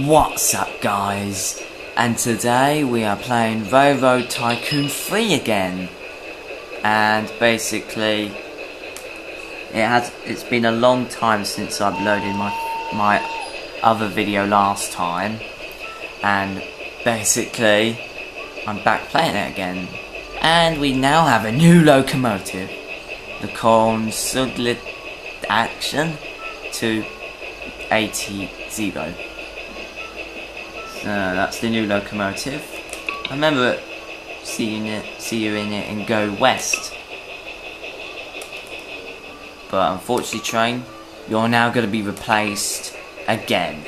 What's up, guys? And today we are playing Railroad Tycoon 3 again. And basically it's been a long time since I uploaded my other video last time, and basically I'm back playing it again. And we now have a new locomotive, the Consolidated Action 280. So that's the new locomotive. I remember seeing you in it and Go West. But unfortunately, train, you're now going to be replaced again.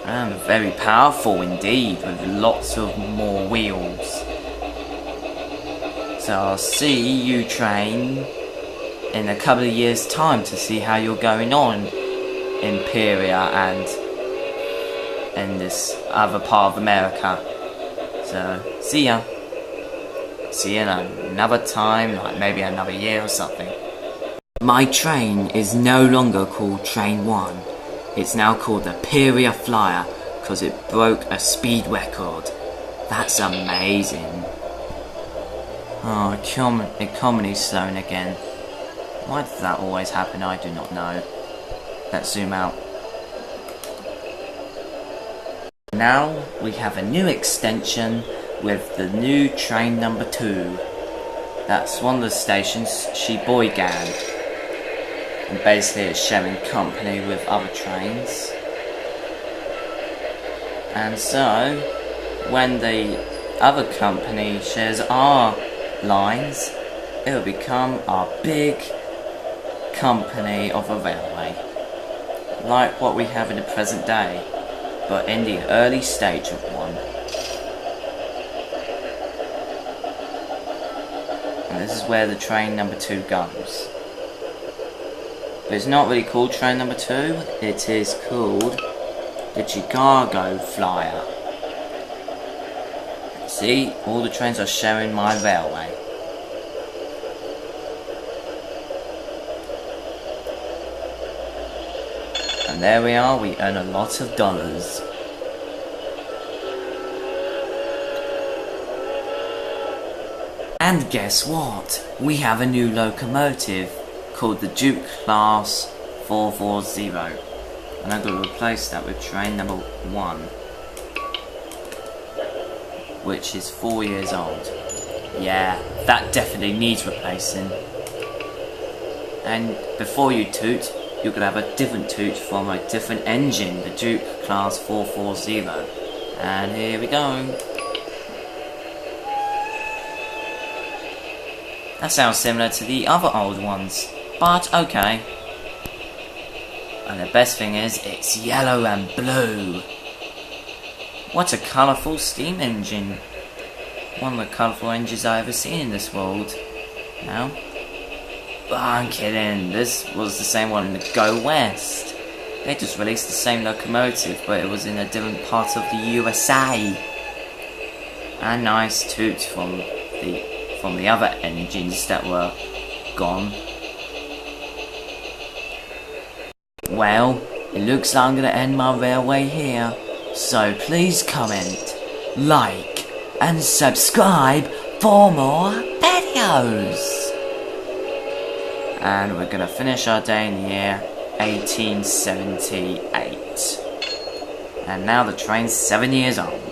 And very powerful indeed, with lots of more wheels. So I'll see you, train, in a couple of years' time to see how you're going on in Peria and in this other part of America. So, see ya. See you in another time, like maybe another year or something. My train is no longer called Train 1. It's now called the Peria Flyer, because it broke a speed record. That's amazing. Oh, economy's slowing again. Why does that always happen? I do not know. Let's zoom out. Now we have a new extension with the new train number 2. That's one of the stations, Sheboygan. And basically it's sharing company with other trains. And so, when the other company shares our lines, it will become our big company of a railway, like what we have in the present day, but in the early stage of one. And this is where the train number 2 goes. But it's not really called train number 2, it is called the Chicago Flyer. See, all the trains are sharing my railway. And there we are, we earn a lot of dollars. And guess what? We have a new locomotive called the Duke Class 440. And I'm going to replace that with train number 1, which is 4 years old. Yeah, that definitely needs replacing. And before you toot, you're going to have a different toot from a different engine, the Duke Class 440. And here we go. That sounds similar to the other old ones, but okay. And the best thing is, it's yellow and blue. What a colourful steam engine. One of the colourful engines I've ever seen in this world. Now, oh, I'm kidding, this was the same one in the Go West. They just released the same locomotive, but it was in a different part of the USA. And nice toots from the other engines that were gone. Well, it looks like I'm going to end my railway here. So please comment, like, and subscribe for more videos. And we're going to finish our day in the year 1878. And now the train's 7 years old.